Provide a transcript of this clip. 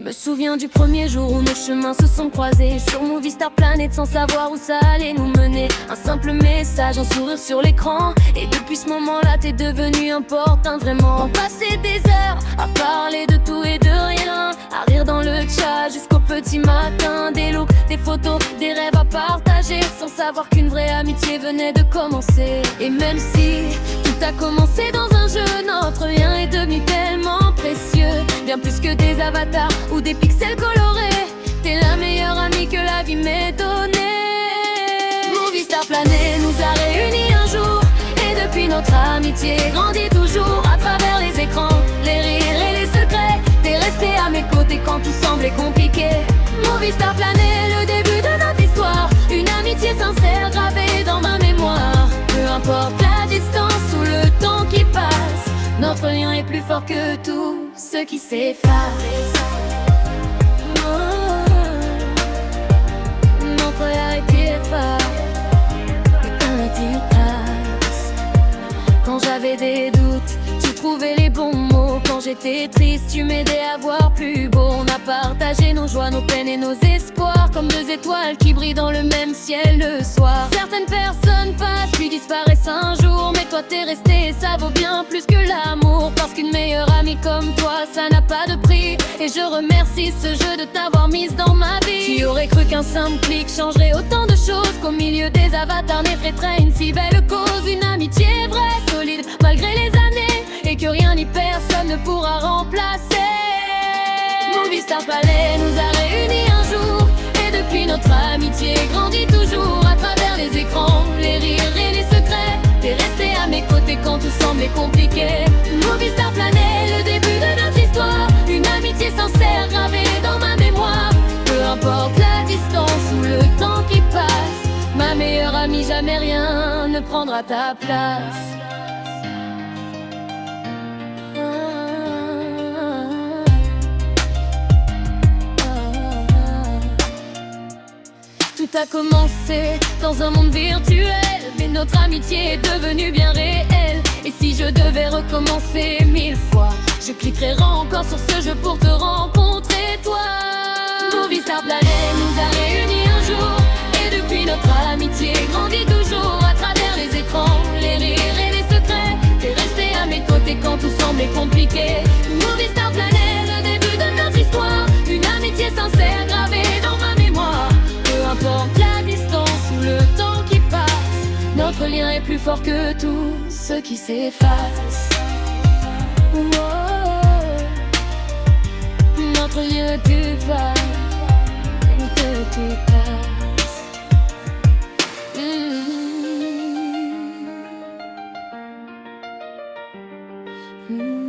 Me souviens du premier jour où nos chemins se sont croisés sur Movistar Planet sans savoir où ça allait nous mener. Un simple message, un sourire sur l'écran, et depuis ce moment-là t'es devenu important vraiment. On passait des heures à parler de tout et de rien, à rire dans le chat jusqu'au petit matin. Des looks, des photos, des rêves à partager, sans savoir qu'une vraie amitié venait de commencer. Et même si tout a commencé dans un jeu, notre lien est devenu tellement précieux, bien plus que des avatars ou des pixels colorés. T'es la meilleure amie que la vie m'ait donnée. Movistar Planet nous a réunis un jour, et depuis notre amitié grandit toujours. À travers les écrans, les rires et les secrets, t'es resté à mes côtés quand tout semblait compliqué. Movistar Planet, le début de notre histoire, une amitié sincère gravée dans ma mémoire. Peu importe la distance ou le temps qui passe, notre lien est plus fort que tout ce qui s'efface. Notre lien est efface. Quand j'avais des doutes, tu trouvais les bons mots. Quand j'étais triste, tu m'aidais à voir plus beau. On a partagé nos joies, nos peines et nos espoirs, comme deux étoiles qui brillent dans le même ciel le soir. Certaines personnes passent puis disparaissent un jour, mais toi t'es resté et ça vaut bien plus que l'amour. Parce qu'une meilleure amie comme toi, ça n'a pas de prix. Et je remercie ce jeu de t'avoir mise dans ma vie. Qui aurait cru qu'un simple clic changerait autant de choses, qu'au milieu des avatars n'effraierait une si belle cause. Une amitié vraie, solide, malgré les années, et que rien ni personne ne pourra remplacer. Movistar Planet nous a réunis un jour, et depuis notre amitié grandit toujours. À travers les écrans, les rires et les secrets, t'es resté à mes côtés quand tout semblait compliqué. Movistar Planet, le début de notre histoire, une amitié sincère gravée dans ma mémoire. Peu importe la distance ou le temps qui passe, ma meilleure amie, jamais rien ne prendra ta place. Tout a commencé dans un monde virtuel, mais notre amitié est devenue bien réelle. Et si je devais recommencer 1000 fois, je cliquerais encore sur ce jeu pour te rencontrer toi. Movistar Planet nous a réunis un jour, et depuis notre amitié grandit toujours. À travers les écrans, les rires et les secrets, t'es resté à mes côtés quand tout semblait compliqué. Movistar Planet, le début de notre histoire, une amitié sincère gravée dans ma mémoire. Peu importe la distance ou le temps qui passe, notre lien est plus fort que tout ce qui s'efface. Notre lien est plus fort que tout passe. Mm-hmm.